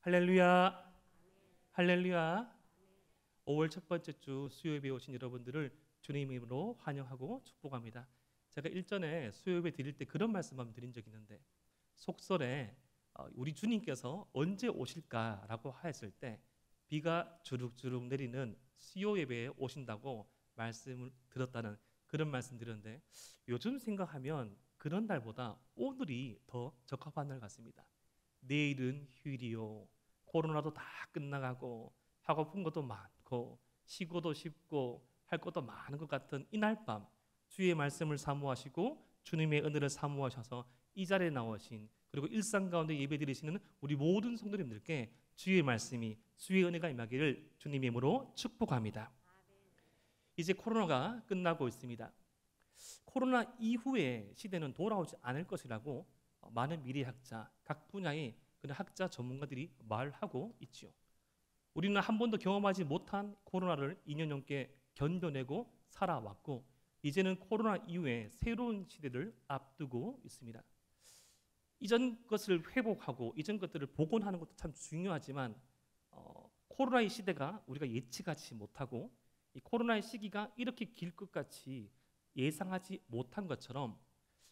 할렐루야, 할렐루야. 5월 첫 번째 주 수요예배 오신 여러분들을 주님 이름으로 환영하고 축복합니다. 제가 일전에 수요예배 드릴 때 그런 말씀 한번 드린 적이 있는데, 속설에 우리 주님께서 언제 오실까라고 하였을 때 비가 주룩주룩 내리는 수요예배에 오신다고 말씀을 들었다는 그런 말씀 드렸는데, 요즘 생각하면 그런 날보다 오늘이 더 적합한 날 같습니다. 내일은 휴일이요, 코로나도 다 끝나가고 하고픈 것도 많고 쉬고도 싶고 할 것도 많은 것 같은 이날 밤, 주의 말씀을 사모하시고 주님의 은혜를 사모하셔서 이 자리에 나오신, 그리고 일상 가운데 예배드리시는 우리 모든 성도님들께 주의 말씀이, 주의 은혜가 임하기를 주님의 이름으로 축복합니다. 이제 코로나가 끝나고 있습니다. 코로나 이후의 시대는 돌아오지 않을 것이라고 많은 미래학자, 각 분야의 그런 학자 전문가들이 말하고 있지요. 우리는 한 번도 경험하지 못한 코로나를 2년 넘게 견뎌내고 살아왔고, 이제는 코로나 이후에 새로운 시대를 앞두고 있습니다. 이전 것을 회복하고 이전 것들을 복원하는 것도 참 중요하지만 코로나의 시대가 우리가 예측하지 못하고 이 코로나의 시기가 이렇게 길 것 같이 예상하지 못한 것처럼,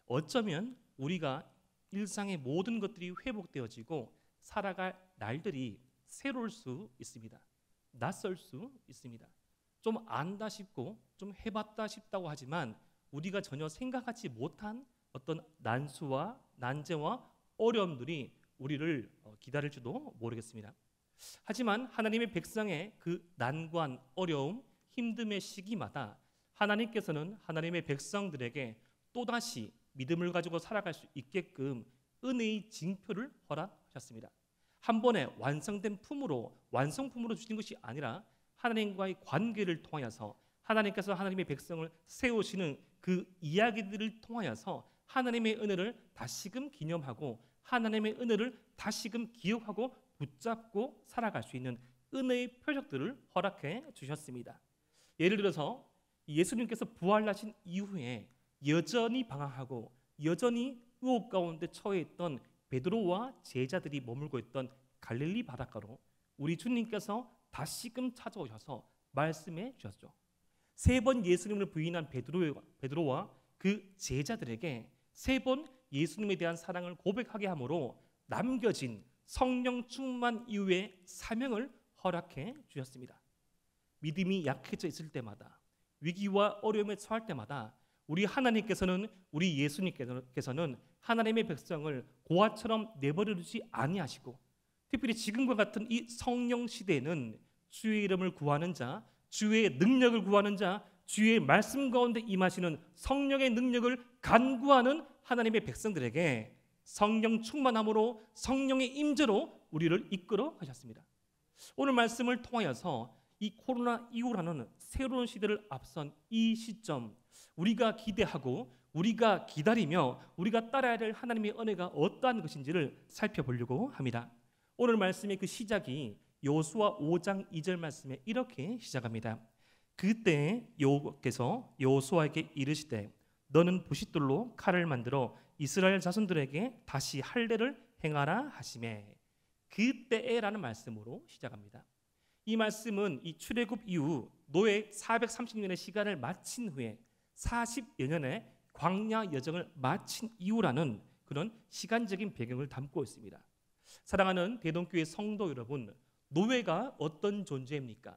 어쩌면 우리가 일상의 모든 것들이 회복되어지고 살아갈 날들이 새로울 수 있습니다. 낯설 수 있습니다. 좀 안다 싶고 좀 해봤다 싶다고 하지만 우리가 전혀 생각하지 못한 어떤 난수와 난제와 어려움들이 우리를 기다릴지도 모르겠습니다. 하지만 하나님의 백성의 그 난관, 어려움, 힘듦의 시기마다 하나님께서는 하나님의 백성들에게 또다시 믿음을 가지고 살아갈 수 있게끔 은혜의 징표를 허락하셨습니다. 한 번에 완성된 품으로, 완성품으로 주신 것이 아니라 하나님과의 관계를 통하여서 하나님께서 하나님의 백성을 세우시는 그 이야기들을 통하여서 하나님의 은혜를 다시금 기념하고 하나님의 은혜를 다시금 기억하고 붙잡고 살아갈 수 있는 은혜의 표적들을 허락해 주셨습니다. 예를 들어서 예수님께서 부활하신 이후에 여전히 방황하고 여전히 의혹 가운데 처해 있던 베드로와 제자들이 머물고 있던 갈릴리 바닷가로 우리 주님께서 다시금 찾아오셔서 말씀해 주셨죠. 3번 예수님을 부인한 베드로와 그 제자들에게 3번 예수님에 대한 사랑을 고백하게 함으로 남겨진 성령 충만 이후의 사명을 허락해 주셨습니다. 믿음이 약해져 있을 때마다, 위기와 어려움에 처할 때마다 우리 하나님께서는, 우리 예수님께서는 하나님의 백성을 고아처럼 내버려 두지 아니하시고, 특별히 지금과 같은 이 성령 시대에는 주의 이름을 구하는 자, 주의 능력을 구하는 자, 주의 말씀 가운데 임하시는 성령의 능력을 간구하는 하나님의 백성들에게 성령 충만함으로, 성령의 임재로 우리를 이끌어 가셨습니다. 오늘 말씀을 통하여서 이 코로나 이후라는 새로운 시대를 앞선 이 시점, 우리가 기대하고 우리가 기다리며 우리가 따라야 될 하나님의 은혜가 어떠한 것인지를 살펴보려고 합니다. 오늘 말씀의 그 시작이 여호수아 5장 2절 말씀에 이렇게 시작합니다. 그때 여호와께서 여호수아에게 이르시되 너는 부싯돌로 칼을 만들어 이스라엘 자손들에게 다시 할례를 행하라 하시매. 그때라는 말씀으로 시작합니다. 이 말씀은 이 출애굽 이후 노예 430년의 시간을 마친 후에 40여 년의 광야 여정을 마친 이후라는 그런 시간적인 배경을 담고 있습니다. 사랑하는 대동교회 성도 여러분, 노예가 어떤 존재입니까?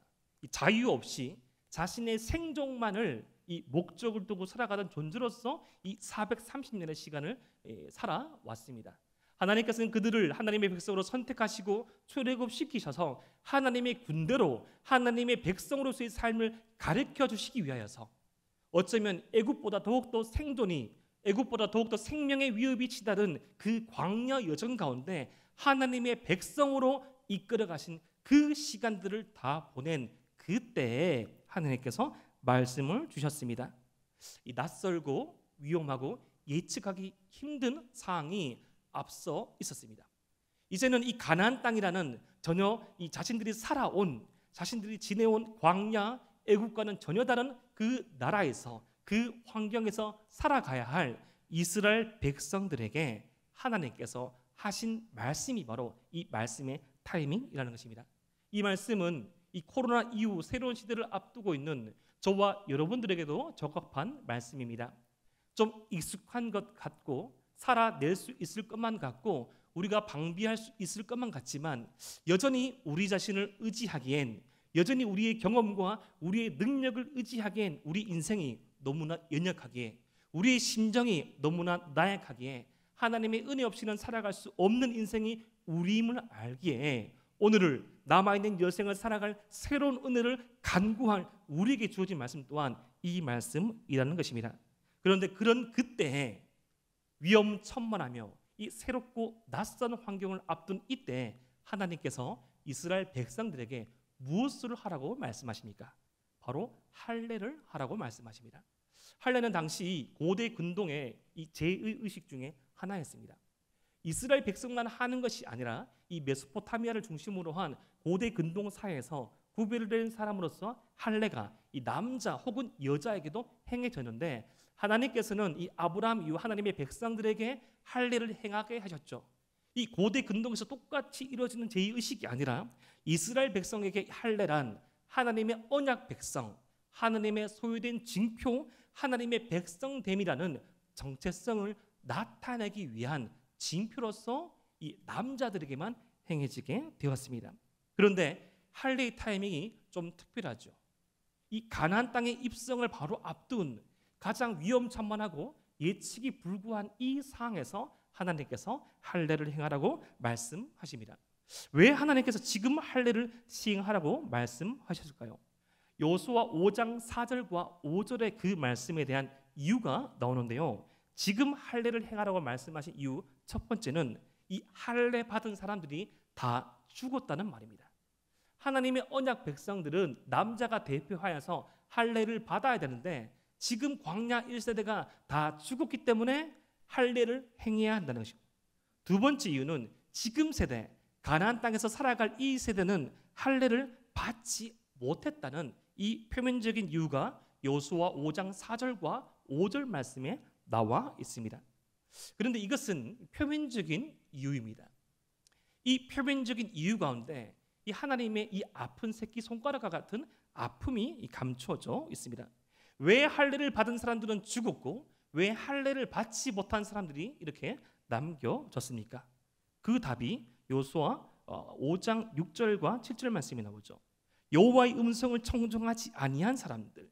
자유 없이 자신의 생존만을 이 목적을 두고 살아가던 존재로서 이 430년의 시간을 살아왔습니다. 하나님께서는 그들을 하나님의 백성으로 선택하시고 출애굽시키셔서 하나님의 군대로, 하나님의 백성으로서의 삶을 가르쳐 주시기 위하여서, 어쩌면 애굽보다 더욱더 생존이, 애굽보다 더욱더 생명의 위협이 치달은 그 광야 여정 가운데 하나님의 백성으로 이끌어 가신 그 시간들을 다 보낸 그때에 하나님께서 말씀을 주셨습니다. 이 낯설고 위험하고 예측하기 힘든 상황이 앞서 있었습니다. 이제는 이 가나안 땅이라는 전혀 이 자신들이 살아온, 자신들이 지내온 광야 애국과는 전혀 다른 그 나라에서, 그 환경에서 살아가야 할 이스라엘 백성들에게 하나님께서 하신 말씀이 바로 이 말씀의 타이밍이라는 것입니다. 이 말씀은 이 코로나 이후 새로운 시대를 앞두고 있는 저와 여러분들에게도 적합한 말씀입니다. 좀 익숙한 것 같고 살아낼 수 있을 것만 같고 우리가 방비할 수 있을 것만 같지만 여전히 우리 자신을 의지하기엔, 여전히 우리의 경험과 우리의 능력을 의지하기엔 우리 인생이 너무나 연약하기에, 우리의 심정이 너무나 나약하기에 하나님의 은혜 없이는 살아갈 수 없는 인생이 우리임을 알기에 오늘을 남아있는 여생을 살아갈 새로운 은혜를 간구할 우리에게 주어진 말씀 또한 이 말씀이라는 것입니다. 그런데 그런 그때에 위험천만하며 이 새롭고 낯선 환경을 앞둔 이때 하나님께서 이스라엘 백성들에게 무엇을 하라고 말씀하십니까? 바로 할례를 하라고 말씀하십니다. 할례는 당시 고대 근동의 이 제의식 중에 하나였습니다. 이스라엘 백성만 하는 것이 아니라 이 메소포타미아를 중심으로 한 고대 근동 사회에서 구별된 사람으로서 할례가 이 남자 혹은 여자에게도 행해졌는데 하나님께서는 이 아브라함 이후 하나님의 백성들에게 할례를 행하게 하셨죠. 이 고대 근동에서 똑같이 이루어지는 제의식이 아니라 이스라엘 백성에게 할례란 하나님의 언약 백성, 하나님의 소유된 징표, 하나님의 백성됨이라는 정체성을 나타내기 위한 징표로서 이 남자들에게만 행해지게 되었습니다. 그런데 할례의 타이밍이 좀 특별하죠. 이 가나안 땅의 입성을 바로 앞둔 가장 위험천만하고 예측이 불구한 이 상황에서 하나님께서 할례를 행하라고 말씀하십니다. 왜 하나님께서 지금 할례를 시행하라고 말씀하셨을까요? 여호수아 5장 4절과 5절의 그 말씀에 대한 이유가 나오는데요. 지금 할례를 행하라고 말씀하신 이유 첫 번째는 이 할례 받은 사람들이 다 죽었다는 말입니다. 하나님의 언약 백성들은 남자가 대표하여서 할례를 받아야 되는데 지금 광야 1세대가 다 죽었기 때문에 할례를 행해야 한다는 것이고, 두 번째 이유는 지금 세대 가나안 땅에서 살아갈 이 세대는 할례를 받지 못했다는 이 표면적인 이유가 여호수아 5장 4절과 5절 말씀에 나와 있습니다. 그런데 이것은 표면적인 이유입니다. 이 표면적인 이유 가운데 이 하나님의 이 아픈 새끼 손가락과 같은 아픔이 감춰져 있습니다. 왜 할례를 받은 사람들은 죽었고 왜 할례를 받지 못한 사람들이 이렇게 남겨졌습니까? 그 답이 여호수아 5장 6절과 7절 말씀이 나오죠. 여호와의 음성을 청종하지 아니한 사람들,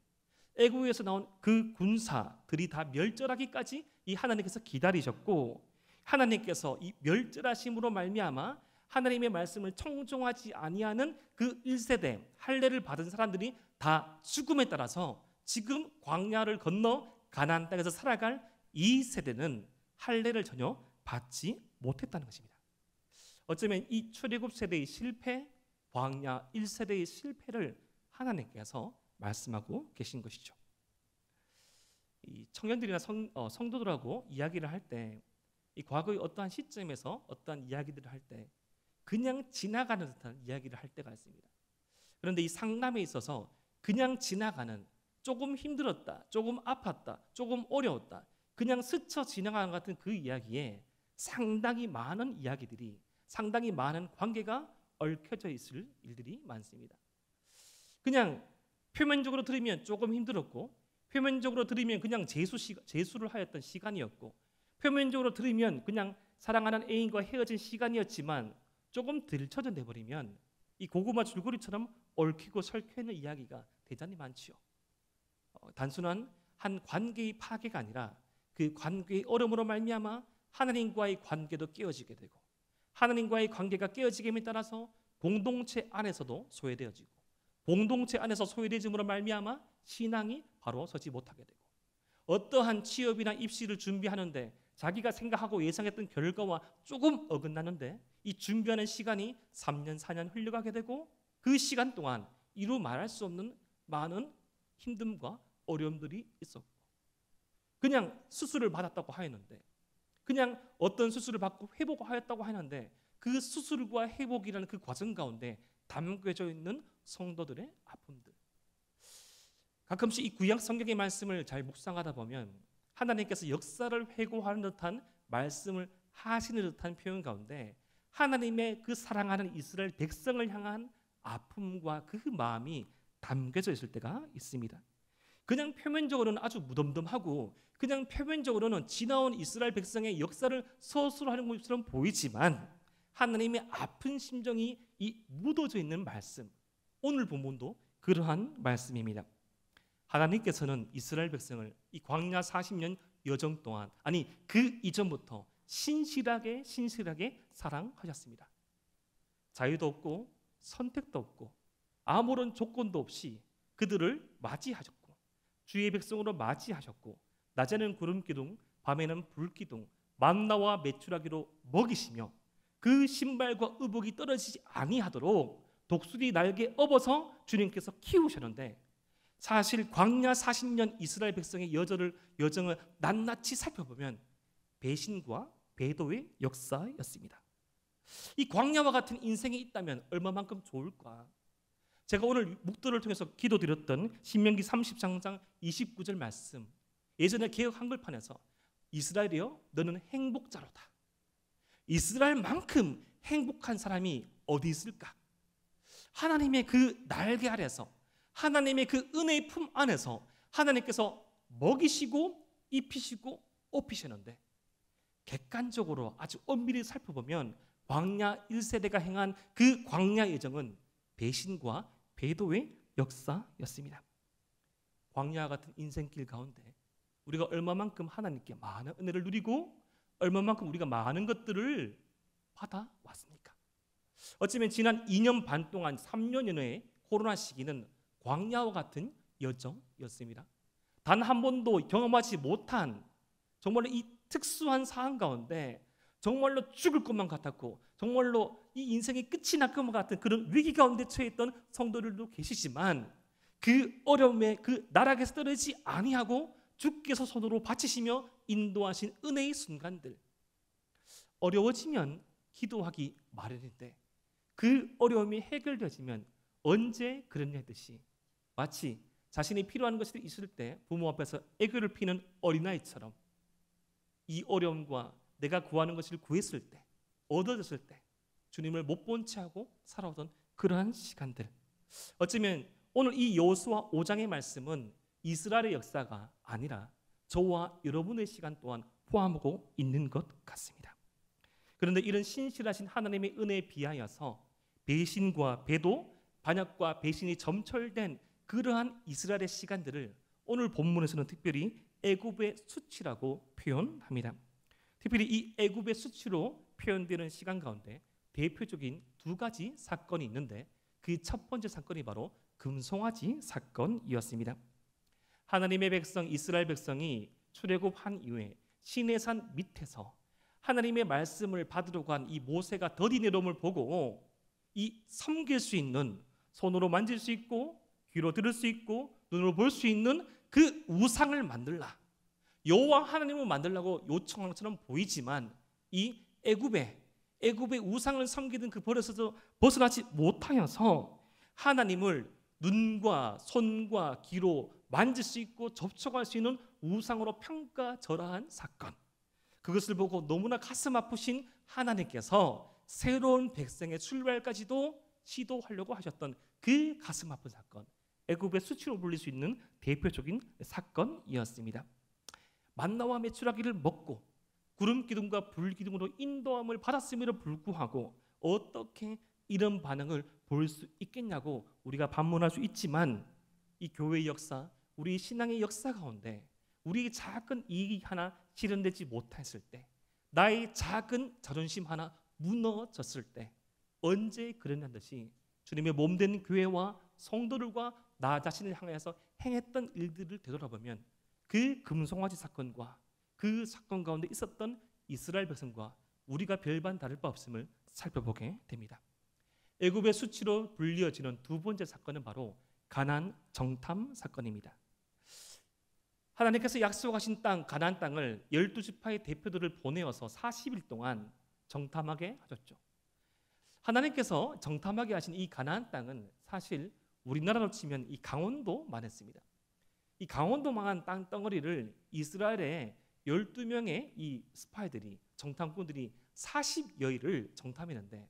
애굽에서 나온 그 군사들이 다 멸절하기까지 이 하나님께서 기다리셨고, 하나님께서 이 멸절하심으로 말미암아 하나님의 말씀을 청종하지 아니하는 그 1세대 할례를 받은 사람들이 다 죽음에 따라서 지금 광야를 건너 가나안 땅에서 살아갈 이 세대는 할례를 전혀 받지 못했다는 것입니다. 어쩌면 이 출애굽 세대의 실패, 광야 1세대의 실패를 하나님께서 말씀하고 계신 것이죠. 이 청년들이나 성도들하고 이야기를 할 때 이 과거의 어떠한 시점에서 어떠한 이야기들을 할 때 그냥 지나가는 듯한 이야기를 할 때가 있습니다. 그런데 이 상담에 있어서 그냥 지나가는, 조금 힘들었다, 조금 아팠다, 조금 어려웠다, 그냥 스쳐 지나가는 것 같은 그 이야기에 상당히 많은 이야기들이, 상당히 많은 관계가 얽혀져 있을 일들이 많습니다. 그냥 표면적으로 들으면 조금 힘들었고, 표면적으로 들으면 그냥 재수를 하였던 시간이었고, 표면적으로 들으면 그냥 사랑하는 애인과 헤어진 시간이었지만 조금 들춰져 내버리면 이 고구마 줄거리처럼 얽히고 설켜 있는 이야기가 대단히 많지요. 단순한 한 관계의 파괴가 아니라 그 관계의 어려움으로 말미암아 하나님과의 관계도 깨어지게 되고, 하나님과의 관계가 깨어지게 따라서 공동체 안에서도 소외되어지고, 공동체 안에서 소외되짐으로 말미암아 신앙이 바로 서지 못하게 되고, 어떠한 취업이나 입시를 준비하는데 자기가 생각하고 예상했던 결과와 조금 어긋나는데 이 준비하는 시간이 3년, 4년 흘러가게 되고, 그 시간 동안 이루 말할 수 없는 많은 힘듦과 어려움들이 있었고, 그냥 수술을 받았다고 하였는데, 그냥 어떤 수술을 받고 회복하였다고 하였는데 그 수술과 회복이라는 그 과정 가운데 담겨져 있는 성도들의 아픔들, 가끔씩 이 구약 성경의 말씀을 잘 묵상하다 보면 하나님께서 역사를 회고하는 듯한 말씀을 하시는 듯한 표현 가운데 하나님의 그 사랑하는 이스라엘 백성을 향한 아픔과 그 마음이 담겨져 있을 때가 있습니다. 그냥 표면적으로는 아주 무덤덤하고 그냥 표면적으로는 지나온 이스라엘 백성의 역사를 서술하는 것처럼 보이지만 하나님의 아픈 심정이 이 묻어져 있는 말씀, 오늘 본문도 그러한 말씀입니다. 하나님께서는 이스라엘 백성을 이 광야 40년 여정 동안, 아니 그 이전부터 신실하게 사랑하셨습니다. 자유도 없고 선택도 없고 아무런 조건도 없이 그들을 맞이하셨고 주의 백성으로 맞이하셨고 낮에는 구름 기둥 밤에는 불 기둥 만나와 메추라기로 먹이시며 그 신발과 의복이 떨어지지 아니하도록 독수리 날개 업어서 주님께서 키우셨는데 사실 광야 40년 이스라엘 백성의 여정을 낱낱이 살펴보면 배신과 배도의 역사였습니다. 이 광야와 같은 인생이 있다면 얼마만큼 좋을까? 제가 오늘 묵도를 통해서 기도드렸던 신명기 33장 29절 말씀, 예전에 개역 한글판에서 이스라엘이여 너는 행복자로다. 이스라엘만큼 행복한 사람이 어디 있을까? 하나님의 그 날개 아래서 하나님의 그 은혜의 품 안에서 하나님께서 먹이시고 입히시고 옷피시는데 객관적으로 아주 엄밀히 살펴보면 광야 1세대가 행한 그 광야 여정은 배신과 배도의 역사였습니다. 광야와 같은 인생길 가운데 우리가 얼마만큼 하나님께 많은 은혜를 누리고 얼마만큼 우리가 많은 것들을 받아왔습니까? 어쩌면 지난 2년 반 동안 3년 이내의 코로나 시기는 광야와 같은 여정이었습니다. 단 한 번도 경험하지 못한 정말로 이 특수한 상황 가운데 정말로 죽을 것만 같았고 정말로 이 인생의 끝이 날 것만 같은 그런 위기 가운데 처해있던 성도들도 계시지만 그 어려움에 그 나락에서 떨어지지 아니하고 주께서 손으로 받치시며 인도하신 은혜의 순간들, 어려워지면 기도하기 마련인데 그 어려움이 해결되어지면 언제 그랬냐 했듯이 마치 자신이 필요한 것이 있을 때 부모 앞에서 애교를 피는 어린아이처럼 이 어려움과 내가 구하는 것을 구했을 때 얻어졌을 때 주님을 못 본 채 하고 살아오던 그러한 시간들, 어쩌면 오늘 이 여호수아 5장의 말씀은 이스라엘의 역사가 아니라 저와 여러분의 시간 또한 포함하고 있는 것 같습니다. 그런데 이런 신실하신 하나님의 은혜에 비하여서 배신과 배도, 반역과 배신이 점철된 그러한 이스라엘의 시간들을 오늘 본문에서는 특별히 애굽의 수치라고 표현합니다. 특별히 이 애굽의 수치로 표현되는 시간 가운데 대표적인 두 가지 사건이 있는데 그 첫 번째 사건이 바로 금송아지 사건이었습니다. 하나님의 백성 이스라엘 백성이 출애굽한 이후에 시내산 밑에서 하나님의 말씀을 받으려고 한 이 모세가 더디 내려옴을 보고 이 섬길 수 있는, 손으로 만질 수 있고 귀로 들을 수 있고 눈으로 볼 수 있는 그 우상을 만들라, 여호와 하나님을 만들라고 요청한 것처럼 보이지만 이 애굽의 우상을 섬기던 그 버릇에서 벗어나지 못하여서 하나님을 눈과 손과 귀로 만질 수 있고 접촉할 수 있는 우상으로 평가절하한 사건, 그것을 보고 너무나 가슴 아프신 하나님께서 새로운 백성의 출발까지도 시도하려고 하셨던 그 가슴 아픈 사건, 애굽의 수치로 불릴 수 있는 대표적인 사건이었습니다. 만나와 메추라기를 먹고 구름 기둥과 불 기둥으로 인도함을 받았음에도 불구하고 어떻게 이런 반응을 볼 수 있겠냐고 우리가 반문할 수 있지만 이 교회의 역사, 우리 신앙의 역사 가운데 우리의 작은 이익이 하나 실현되지 못했을 때, 나의 작은 자존심 하나 무너졌을 때 언제 그랬냐는 듯이 주님의 몸된 교회와 성도들과 나 자신을 향해서 행했던 일들을 되돌아보면 그 금송아지 사건과 그 사건 가운데 있었던 이스라엘 백성과 우리가 별반 다를 바 없음을 살펴보게 됩니다. 애굽의 수치로 불리어지는 두 번째 사건은 바로 가나안 정탐 사건입니다. 하나님께서 약속하신 땅 가나안 땅을 12지파의 대표들을 보내어서 40일 동안 정탐하게 하셨죠. 하나님께서 정탐하게 하신 이 가나안 땅은 사실 우리나라로 치면 이 강원도만 했습니다. 이 강원도만한 땅 덩어리를 이스라엘의 12명의 이 스파이들이 정탐꾼들이 40여일을 정탐했는데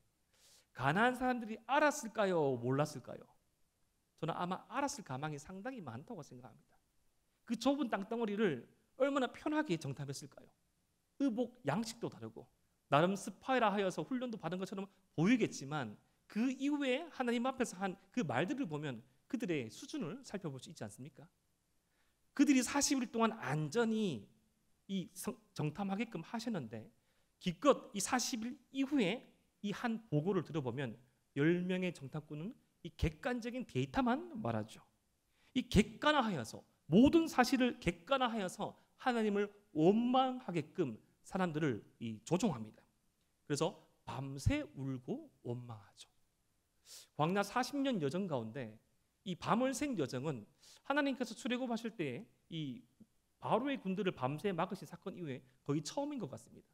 가나안 사람들이 알았을까요? 몰랐을까요? 저는 아마 알았을 가망이 상당히 많다고 생각합니다. 그 좁은 땅덩어리를 얼마나 편하게 정탐했을까요? 의복, 양식도 다르고 나름 스파이라 하여서 훈련도 받은 것처럼 보이겠지만 그 이후에 하나님 앞에서 한 그 말들을 보면 그들의 수준을 살펴볼 수 있지 않습니까? 그들이 40일 동안 안전히 정탐하게끔 하셨는데 기껏 이 40일 이후에 이 한 보고를 들어보면 10명의 정탐꾼은 이 객관적인 데이터만 말하죠. 이 객관화하여서 모든 사실을 객관화하여서 하나님을 원망하게끔 사람들을 조종합니다. 그래서 밤새 울고 원망하죠. 광야 40년 여정 가운데 이 밤을 샌 여정은 하나님께서 출애굽하실 때 이 바로의 군들을 밤새 막으신 사건 이후에 거의 처음인 것 같습니다.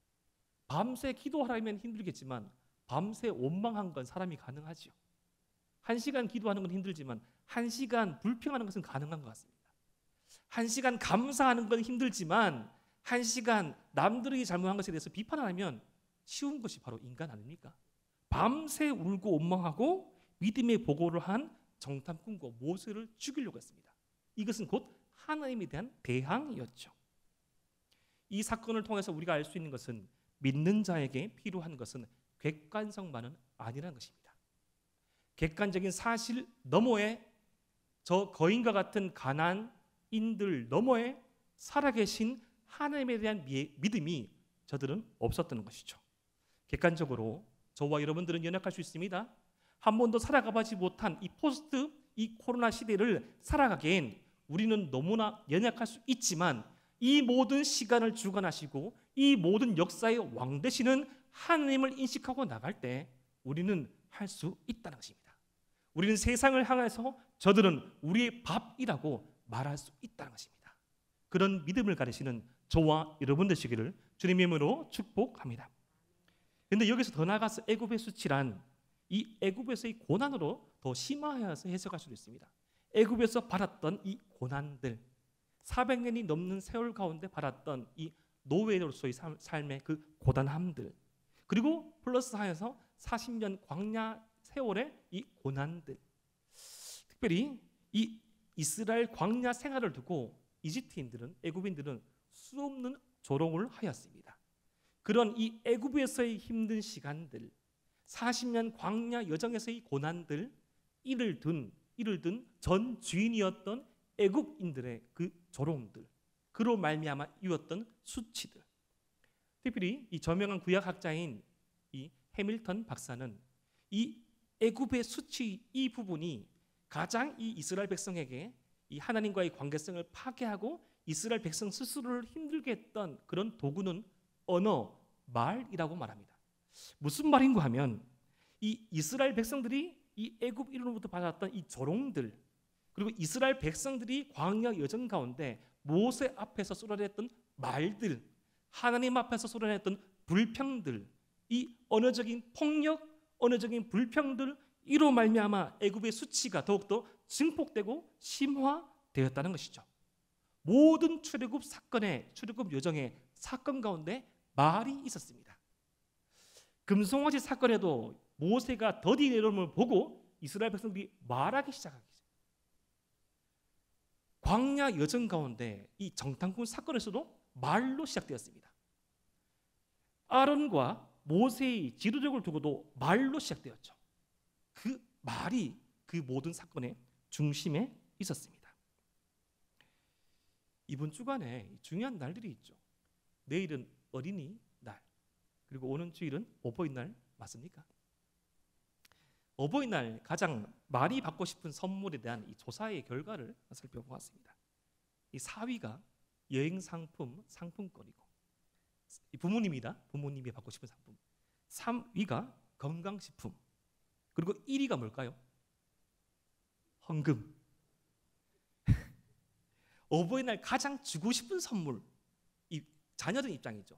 밤새 기도하려면 힘들겠지만 밤새 원망한 건 사람이 가능하지요. 1시간 기도하는 건 힘들지만 1시간 불평하는 것은 가능한 것 같습니다. 1시간 감사하는 건 힘들지만 1시간 남들이 잘못한 것에 대해서 비판하면 쉬운 것이 바로 인간 아닙니까? 밤새 울고 원망하고 믿음의 보고를 한 정탐꾼과 모세를 죽이려고 했습니다. 이것은 곧 하나님에 대한 대항이었죠. 이 사건을 통해서 우리가 알 수 있는 것은 믿는 자에게 필요한 것은 객관성만은 아니라는 것입니다. 객관적인 사실 너머에 저 거인과 같은 가난인들 너머에 살아계신 하나님에 대한 믿음이 저들은 없었던 것이죠. 객관적으로 저와 여러분들은 연약할 수 있습니다. 한 번도 살아가보지 못한 이 포스트 이 코로나 시대를 살아가기엔 우리는 너무나 연약할 수 있지만 이 모든 시간을 주관하시고 이 모든 역사의 왕 되시는 하나님을 인식하고 나갈 때 우리는 할 수 있다는 것입니다. 우리는 세상을 향해서 저들은 우리의 밥이라고 말할 수 있다는 것입니다. 그런 믿음을 가르치는 저와 여러분 되시기를 주님의 이름으로 축복합니다. 그런데 여기서 더 나아가서 애굽의 수치란 이 애굽에서의 고난으로 더 심화해서 해석할 수도 있습니다. 애굽에서 받았던 이 고난들, 400년이 넘는 세월 가운데 받았던 이 노예로서의 삶의 그 고단함들, 그리고 플러스 하여서 40년 광야 세월의 이 고난들, 특별히 이 이스라엘 광야 생활을 두고 이집트인들은 애굽인들은 수없는 조롱을 하였습니다. 그런 이 애굽에서의 힘든 시간들, 40년 광야 여정에서의 고난들, 이를 든 전 주인이었던 애굽인들의 그 조롱들, 그로 말미암아 이었던 수치들. 특별히 이 저명한 구약학자인 이 해밀턴 박사는 이 애굽의 수치 이 부분이 가장 이 이스라엘 백성에게 이 하나님과의 관계성을 파괴하고 이스라엘 백성 스스로를 힘들게 했던 그런 도구는 언어, 말이라고 말합니다. 무슨 말인가 하면 이 이스라엘 백성들이 이 애굽 이로부터 받았던 이 조롱들, 그리고 이스라엘 백성들이 광야 여정 가운데 모세 앞에서 쏟아냈던 말들, 하나님 앞에서 쏟아냈던 불평들, 이 언어적인 폭력, 언어적인 불평들, 이로 말미암아 애굽의 수치가 더욱더 증폭되고 심화되었다는 것이죠. 모든 출애굽 사건의 출애굽 여정의 사건 가운데 말이 있었습니다. 금송아지 사건에도 모세가 더디 내려옴을 보고 이스라엘 백성들이 말하기 시작하기 시작합니다. 광야 여정 가운데 이 정탐꾼 사건에서도 말로 시작되었습니다. 아론과 모세의 지도력을 두고도 말로 시작되었죠. 그 말이 그 모든 사건의 중심에 있었습니다. 이번 주간에 중요한 날들이 있죠. 내일은 어린이날, 그리고 오는 주일은 어버이날 맞습니까? 어버이날 가장 많이 받고 싶은 선물에 대한 이 조사의 결과를 살펴보았습니다. 이 4위가 여행 상품, 상품권이고, 부모님이다. 부모님이 받고 싶은 상품. 3위가 건강식품. 그리고 1위가 뭘까요? 헌금. 어버이날 가장 주고 싶은 선물, 이 자녀들 입장이죠.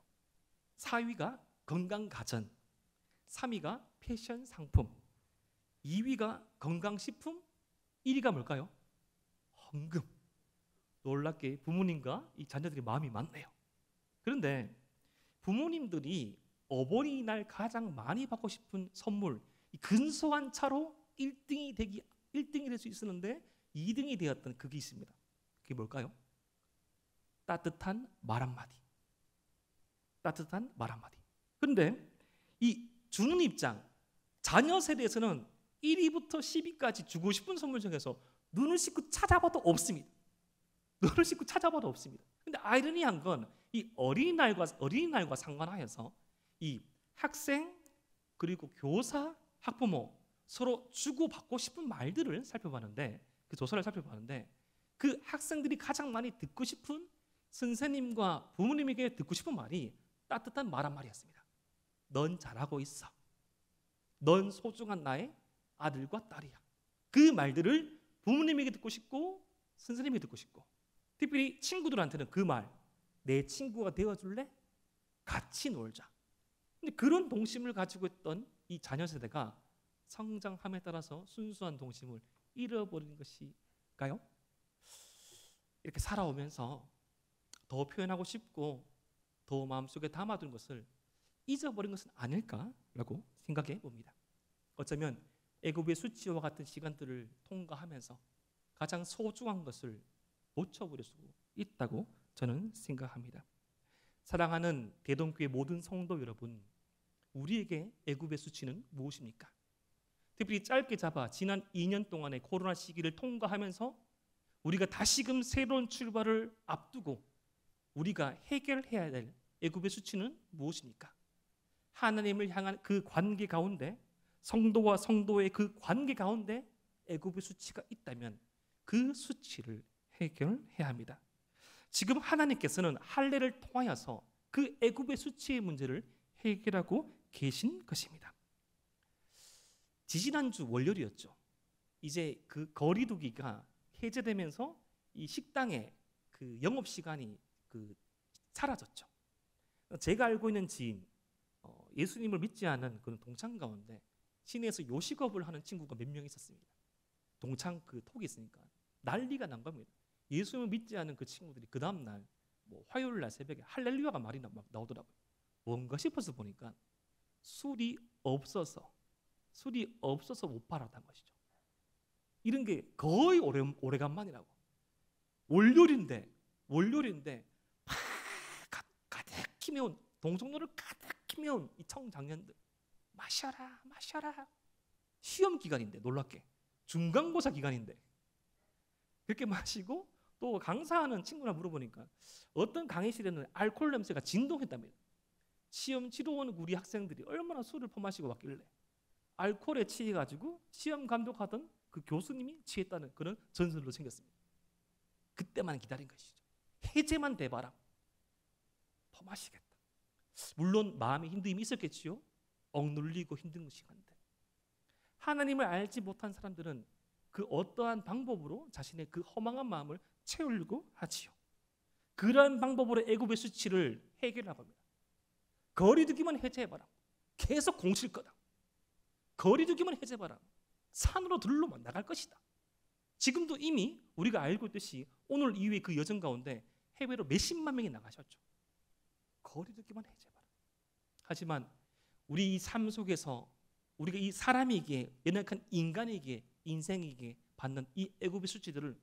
4위가 건강가전, 3위가 패션 상품, 2위가 건강식품, 1위가 뭘까요? 헌금. 놀랍게 부모님과 이 자녀들의 마음이 맞네요. 그런데 부모님들이 어버이날 가장 많이 받고 싶은 선물, 이 근소한 차로 1등이 될 수 있었는데 2등이 되었던 그게 있습니다. 그게 뭘까요? 따뜻한 말 한마디. 따뜻한 말 한마디. 그런데 이 주는 입장, 자녀 세대에서는 1위부터 10위까지 주고 싶은 선물 중에서 눈을 씻고 찾아봐도 없습니다. 눈을 씻고 찾아봐도 없습니다. 근데 아이러니한 건 이 어린이날과 상관하여서 이 학생 그리고 교사, 학부모 서로 주고받고 싶은 말들을 살펴봤는데, 그 조사를 살펴봤는데 그 학생들이 가장 많이 듣고 싶은 선생님과 부모님에게 듣고 싶은 말이 따뜻한 말 한마디였습니다. 넌 잘하고 있어. 넌 소중한 나의 아들과 딸이야. 그 말들을 부모님에게 듣고 싶고 선생님에게 듣고 싶고, 특별히 친구들한테는 그 말, 내 친구가 되어줄래? 같이 놀자. 근데 그런 동심을 가지고 있던 이 자녀 세대가 성장함에 따라서 순수한 동심을 잃어버린 것일까요? 이렇게 살아오면서 더 표현하고 싶고 더 마음속에 담아둔 것을 잊어버린 것은 아닐까라고 생각해 봅니다. 어쩌면 애굽의 수치와 같은 시간들을 통과하면서 가장 소중한 것을 놓쳐버릴 수 있다고 저는 생각합니다. 사랑하는 대동교회 모든 성도 여러분, 우리에게 애굽의 수치는 무엇입니까? 특별히 짧게 잡아 지난 2년 동안의 코로나 시기를 통과하면서 우리가 다시금 새로운 출발을 앞두고 우리가 해결해야 될 애굽의 수치는 무엇입니까? 하나님을 향한 그 관계 가운데, 성도와 성도의 그 관계 가운데 애굽의 수치가 있다면 그 수치를 해결해야 합니다. 지금 하나님께서는 할례를 통하여서 그 애굽의 수치의 문제를 해결하고 계신 것입니다. 지지난주 월요일이었죠. 이제 그 거리두기가 해제되면서 이 식당의 그 영업 시간이 사라졌죠. 제가 알고 있는 지인, 예수님을 믿지 않은 그런 동창 가운데 시내에서 요식업을 하는 친구가 몇 명 있었습니다. 동창 그 톡이 있으니까 난리가 난 겁니다. 예수님을 믿지 않은 그 친구들이 그 다음 날 화요일 날 새벽에 할렐루야가 말이 막 나오더라고요. 뭔가 싶어서 보니까 술이 없어서 못 팔았다는 것이죠. 이런 게 거의 오래간만이라고. 월요일인데 가득히 메운, 동성로를 가득히 메운 이 청장년들, 마셔라 시험 기간인데, 놀랍게 중간고사 기간인데 그렇게 마시고, 또 강사하는 친구나 물어보니까 어떤 강의실에는 알코올 냄새가 진동했답니다. 시험 치러 오는 우리 학생들이 얼마나 술을 퍼마시고 왔길래 알코올에 취해가지고 시험 감독하던 그 교수님이 취했다는 그런 전설로 생겼습니다. 그때만 기다린 것이죠. 해제만 돼봐라, 더 마시겠다. 물론 마음에 힘듦이 있었겠지요. 억눌리고 힘든 시간들. 하나님을 알지 못한 사람들은 그 어떠한 방법으로 자신의 그 허망한 마음을 채우려고 하지요. 그러한 방법으로 애굽의 수치를 해결하고 합니다. 거리두기만 해제해봐라, 계속 공칠 거다. 거리두기만 해제해봐라, 산으로 들러만 나갈 것이다. 지금도 이미 우리가 알고 있듯이 오늘 이후에 그 여정 가운데 해외로 몇십만 명이 나가셨죠. 거리두기만 해제해봐라. 하지만 우리 이 삶 속에서 우리가 이 사람에게, 연약한 인간에게, 인생에게 받는 이 애굽의 수치들을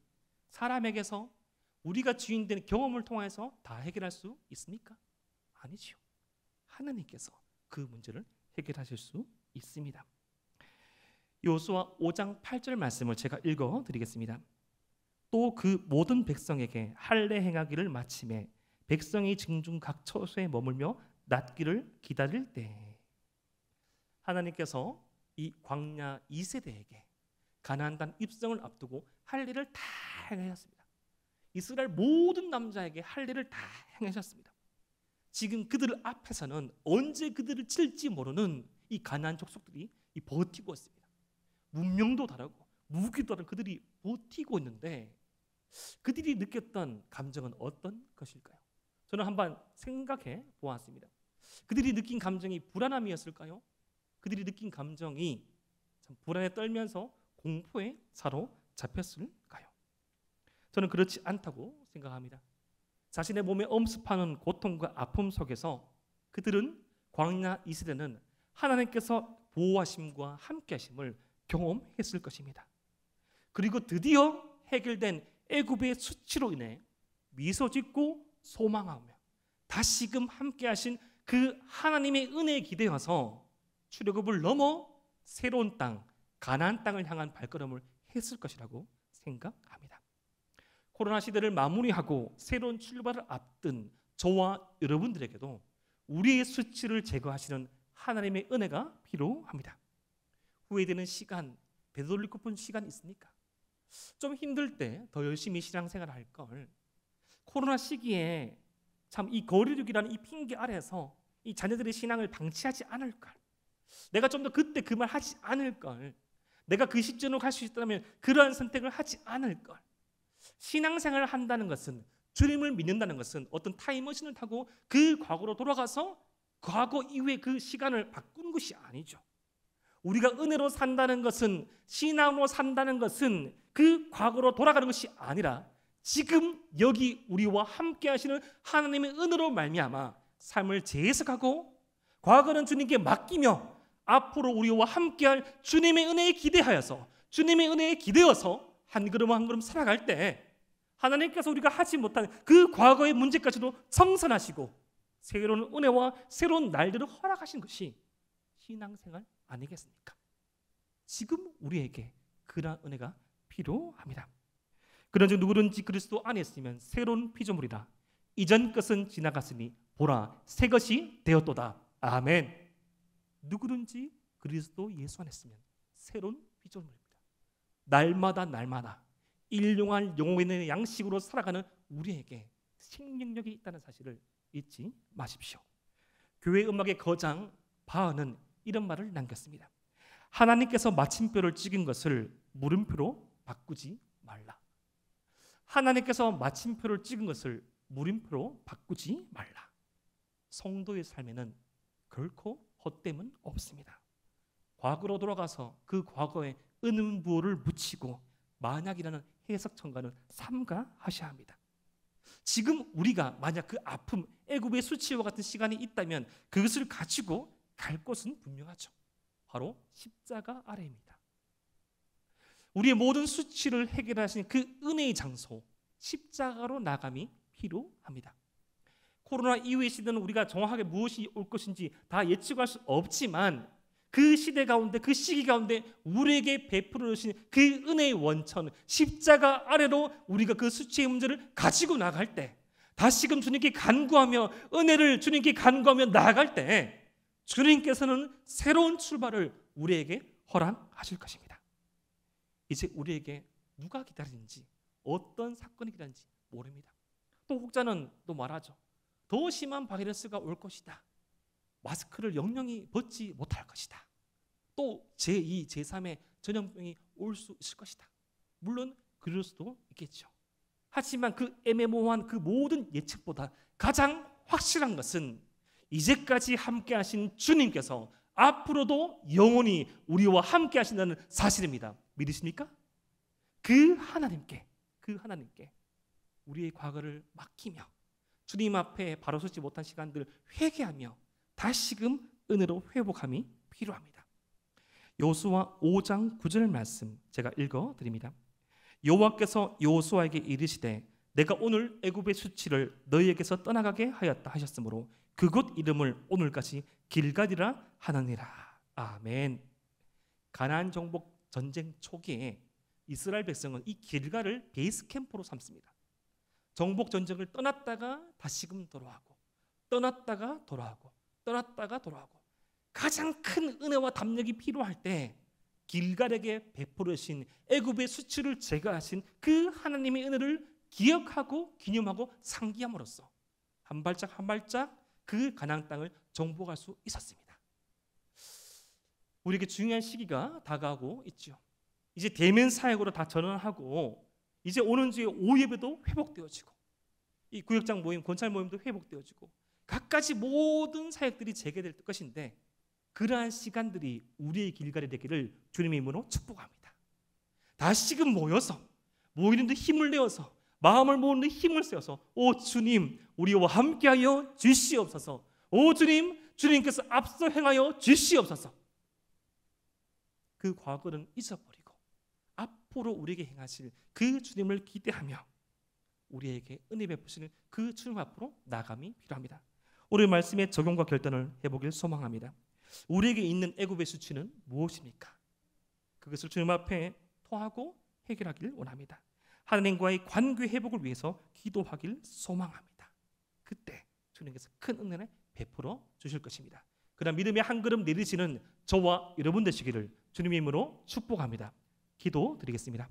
사람에게서 우리가 주인된 경험을 통해서 다 해결할 수 있습니까? 아니지요. 하나님께서 그 문제를 해결하실 수 있습니다. 여호수아 5장 8절 말씀을 제가 읽어드리겠습니다. 또 그 모든 백성에게 할례 행하기를 마침에 백성이 증중 각 처소에 머물며 낫기를 기다릴 때, 하나님께서 이 광야 2세대에게 가나안 땅 입성을 앞두고 할례를 다 행하셨습니다. 이스라엘 모든 남자에게 할례를 다 행하셨습니다. 지금 그들 앞에서는 언제 그들을 칠지 모르는 이 가나안 족속들이 버티고 있습니다. 문명도 다르고 무기도 다른 그들이 버티고 있는데, 그들이 느꼈던 감정은 어떤 것일까요? 저는 한번 생각해 보았습니다. 그들이 느낀 감정이 불안함이었을까요? 그들이 느낀 감정이 참 불안에 떨면서 공포에 사로잡혔을까요? 저는 그렇지 않다고 생각합니다. 자신의 몸에 엄습하는 고통과 아픔 속에서 그들은 광야 이스라엘은 하나님께서 보호하심과 함께하심을 경험했을 것입니다. 그리고 드디어 해결된 애굽의 수치로 인해 미소 짓고 소망하며 다시금 함께하신 그 하나님의 은혜에 기대어서 출애굽을 넘어 새로운 땅, 가나안 땅을 향한 발걸음을 했을 것이라고 생각합니다. 코로나 시대를 마무리하고 새로운 출발을 앞둔 저와 여러분들에게도 우리의 수치를 제거하시는 하나님의 은혜가 필요합니다. 후회되는 시간, 되돌리고픈 시간 있습니까? 좀 힘들 때 더 열심히 신앙생활을 할 걸, 코로나 시기에 참 이 거리두기라는 이 핑계 아래에서 이 자녀들의 신앙을 방치하지 않을 걸, 내가 좀 더 그때 그 말 하지 않을 걸, 내가 그 시점으로 갈 수 있다면 그러한 선택을 하지 않을 걸. 신앙생활을 한다는 것은, 주님을 믿는다는 것은 어떤 타임머신을 타고 그 과거로 돌아가서 과거 이후에 그 시간을 바꾸는 것이 아니죠. 우리가 은혜로 산다는 것은, 신앙으로 산다는 것은 그 과거로 돌아가는 것이 아니라 지금 여기 우리와 함께 하시는 하나님의 은혜로 말미암아 삶을 재해석하고 과거는 주님께 맡기며 앞으로 우리와 함께할 주님의 은혜에 기대하여서, 주님의 은혜에 기대어서 한 걸음 한 걸음 살아갈 때 하나님께서 우리가 하지 못한 그 과거의 문제까지도 청산하시고 새로운 은혜와 새로운 날들을 허락하신 것이 신앙생활 아니겠습니까? 지금 우리에게 그러한 은혜가 필요합니다. 그런즉 누구든지 그리스도 안에 있으면 새로운 피조물이라, 이전 것은 지나갔으니 보라 새 것이 되었도다. 아멘. 누구든지 그리스도 예수 안에 있으면 새로운 피조물입니다. 날마다 일용할 영혼의 양식으로 살아가는 우리에게 생명력이 있다는 사실을 잊지 마십시오. 교회 음악의 거장 바흐는 이런 말을 남겼습니다. 하나님께서 마침표를 찍은 것을 물음표로 바꾸지 말라. 하나님께서 마침표를 찍은 것을 물음표로 바꾸지 말라. 성도의 삶에는 결코 헛됨은 없습니다. 과거로 돌아가서 그 과거에 은은부호를 묻히고 만약이라는 해석천가는 삼가하셔야 합니다. 지금 우리가 만약 그 아픔, 애굽의 수치와 같은 시간이 있다면 그것을 가지고 갈 곳은 분명하죠. 바로 십자가 아래입니다. 우리의 모든 수치를 해결하신 그 은혜의 장소, 십자가로 나감이 필요합니다. 코로나 이후의 시대는 우리가 정확하게 무엇이 올 것인지 다 예측할 수 없지만 그 시대 가운데, 그 시기 가운데 우리에게 베풀어 주신 그 은혜의 원천, 십자가 아래로 우리가 그 수치의 문제를 가지고 나갈 때, 다시금 주님께 간구하며 은혜를 주님께 간구하며 나아갈 때 주님께서는 새로운 출발을 우리에게 허락하실 것입니다. 이제 우리에게 누가 기다리는지, 어떤 사건이 기다리는지 모릅니다. 또 혹자는 또 말하죠. 더 심한 바이러스가 올 것이다. 마스크를 영영히 벗지 못할 것이다. 또 제2, 제3의 전염병이 올 수 있을 것이다. 물론 그럴 수도 있겠죠. 하지만 그 애매모호한 그 모든 예측보다 가장 확실한 것은 이제까지 함께 하신 주님께서 앞으로도 영원히 우리와 함께 하신다는 사실입니다. 믿으십니까? 그 하나님께 우리의 과거를 맡기며 주님 앞에 바로 서지 못한 시간들을 회개하며 다시금 은혜로 회복함이 필요합니다. 여호수아 5장 9절 말씀 제가 읽어드립니다. 여호와께서 여호수아에게 이르시되 내가 오늘 애굽의 수치를 너희에게서 떠나가게 하였다 하셨으므로 그곳 이름을 오늘까지 길갈이라 하느니라. 아멘. 가나안 정복 전쟁 초기에 이스라엘 백성은 이 길갈을 베이스 캠프로 삼습니다. 정복 전쟁을 떠났다가 다시금 돌아오고, 떠났다가 돌아오고, 떠났다가 돌아오고, 가장 큰 은혜와 담력이 필요할 때 길갈에게 베풀어 주신 애굽의 수치를 제거하신 그 하나님의 은혜를 기억하고 기념하고 상기함으로써 한 발짝 한 발짝 그 가나안 땅을 정복할 수 있었습니다. 우리에게 중요한 시기가 다가오고 있죠. 이제 대면 사역으로 다 전환하고 이제 오는 주에 오예배도 회복되어지고 이 구역장 모임, 권찰 모임도 회복되어지고 각가지 모든 사역들이 재개될 것인데 그러한 시간들이 우리의 길갈이 되기를 주님의 이름으로 축복합니다. 다시금 모여서 모이는 데 힘을 내어서 마음을 모으는 데 힘을 쓰어서 오 주님 우리와 함께하여 주시옵소서. 오 주님, 주님께서 앞서 행하여 주시옵소서. 그 과거는 잊어버리고 앞으로 우리에게 행하실 그 주님을 기대하며 우리에게 은혜 베푸시는 그 주님 앞으로 나감이 필요합니다. 오늘 말씀의 적용과 결단을 해보길 소망합니다. 우리에게 있는 애굽의 수치는 무엇입니까? 그것을 주님 앞에 토하고 해결하길 원합니다. 하나님과의 관계 회복을 위해서 기도하길 소망합니다. 그때 주님께서 큰 은혜를 베풀어 주실 것입니다. 그러나 믿음의 한 걸음 내리시는 저와 여러분 되시기를 주님의 이름으로 축복합니다. 기도드리겠습니다.